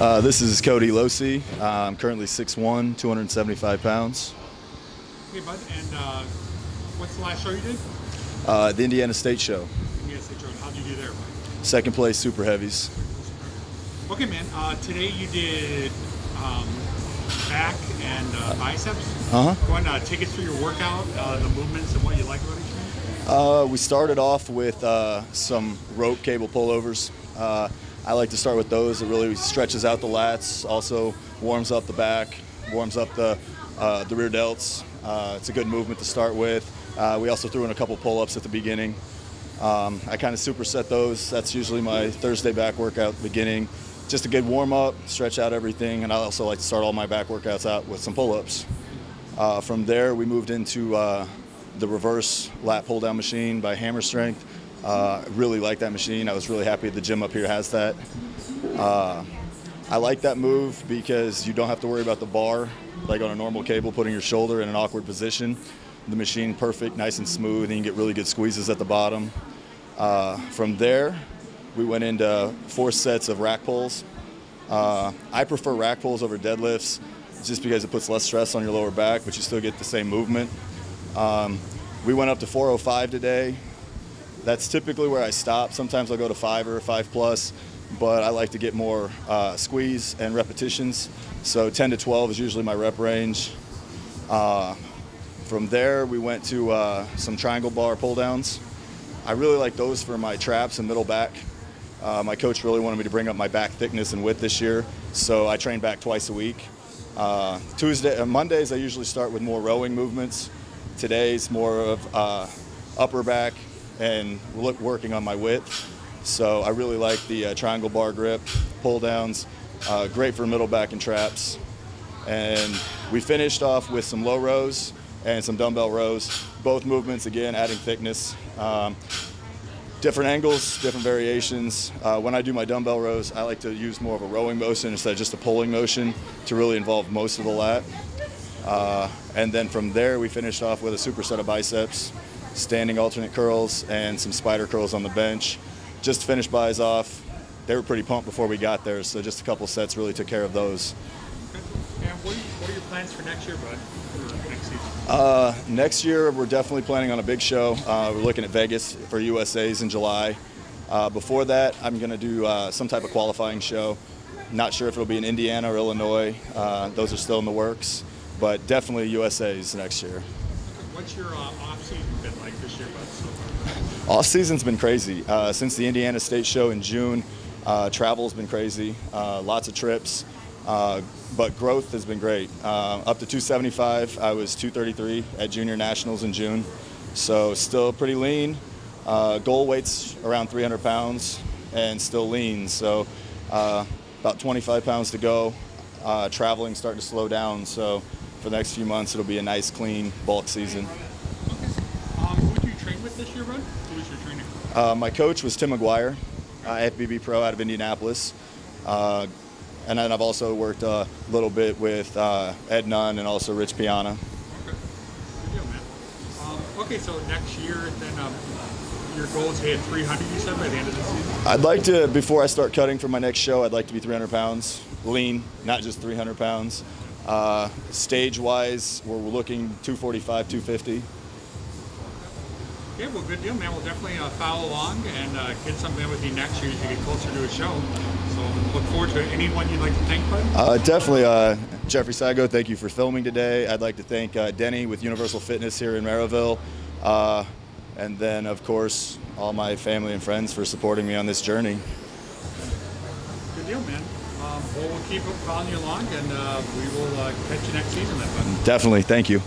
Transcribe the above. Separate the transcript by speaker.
Speaker 1: This is Coty Losee. I'm currently 6'1", 275 pounds.
Speaker 2: Okay, bud. And what's the last show you did?
Speaker 1: The Indiana State show.
Speaker 2: Indiana State show. How'd you do there, bud?
Speaker 1: Second place, super heavies.
Speaker 2: Okay, man. Today you did back and biceps.
Speaker 1: Uh-huh.
Speaker 2: Go ahead and take us through your workout, the movements, and what you like about each one.
Speaker 1: We started off with some rope cable pullovers. I like to start with those. It really stretches out the lats, also warms up the back, warms up the rear delts. It's a good movement to start with. We also threw in a couple pull-ups at the beginning. I kind of superset those. That's usually my Thursday back workout at the beginning. Just a good warm-up, stretch out everything, and I also like to start all my back workouts out with some pull-ups. From there, we moved into the reverse lat pull-down machine by Hammer Strength. Really like that machine. I was really happy the gym up here has that. I like that move because you don't have to worry about the bar, like on a normal cable, putting your shoulder in an awkward position. The machine, perfect, nice and smooth, and you can get really good squeezes at the bottom. From there, we went into 4 sets of rack pulls. I prefer rack pulls over deadlifts just because it puts less stress on your lower back, but you still get the same movement. We went up to 405 today. That's typically where I stop. Sometimes I'll go to 5 or 5+, but I like to get more squeeze and repetitions. So 10 to 12 is usually my rep range. From there, we went to some triangle bar pull downs. I really like those for my traps and middle back. My coach really wanted me to bring up my back thickness and width this year, so I train back twice a week. Mondays, I usually start with more rowing movements. Today's more of upper back and working on my width. So I really like the triangle bar grip, pull downs, great for middle back and traps. And we finished off with some low rows and some dumbbell rows. Both movements, again, adding thickness. Different angles, different variations. When I do my dumbbell rows, I like to use more of a rowing motion instead of just a pulling motion to really involve most of the lat. And then from there, we finished off with a superset of biceps, standing alternate curls, and some spider curls on the bench. Just to finish buys off. They were pretty pumped before we got there, so just a couple sets really took care of those.
Speaker 2: Okay. And what are your plans for next year, bud, for next season?
Speaker 1: Next year, we're definitely planning on a big show. We're looking at Vegas for USA's in July. Before that, I'm going to do some type of qualifying show. Not sure if it'll be in Indiana or Illinois. Those are still in the works, but definitely USA's next year.
Speaker 2: What's your off-season been like this year, bud, so far?
Speaker 1: Off-season's been crazy. Since the Indiana State show in June, travel's been crazy, lots of trips, but growth has been great. Up to 275, I was 233 at Junior Nationals in June, so still pretty lean. Goal weight's around 300 pounds and still lean, so about 25 pounds to go. Traveling starting to slow down, so for the next few months it'll be a nice clean bulk season.
Speaker 2: Okay. Who did you train with this year, bud? Who was your trainer?
Speaker 1: My coach was Tim McGuire, FBB Pro out of Indianapolis. And then I've also worked a little bit with Ed Nunn and also Rich Piana.
Speaker 2: Okay. Good deal, man. Okay, so next year, then your goal is to hit 300, you said, by the end of the season?
Speaker 1: I'd like to, before I start cutting for my next show, I'd like to be 300 pounds, lean, not just 300 pounds. Stage-wise, we're looking 245, 250.
Speaker 2: Yeah, well, good deal, man. We'll definitely follow along and get something in with you next year as you get closer to a show. So look forward to it. Anyone you'd like to thank, bud?
Speaker 1: Definitely Jeffrey Sago, thank you for filming today. I'd like to thank Denny with Universal Fitness here in Maryville. And then, of course, all my family and friends for supporting me on this journey.
Speaker 2: Good deal, man. Well, we'll keep following you along, and we will catch you next season then, bud.
Speaker 1: Definitely, thank you.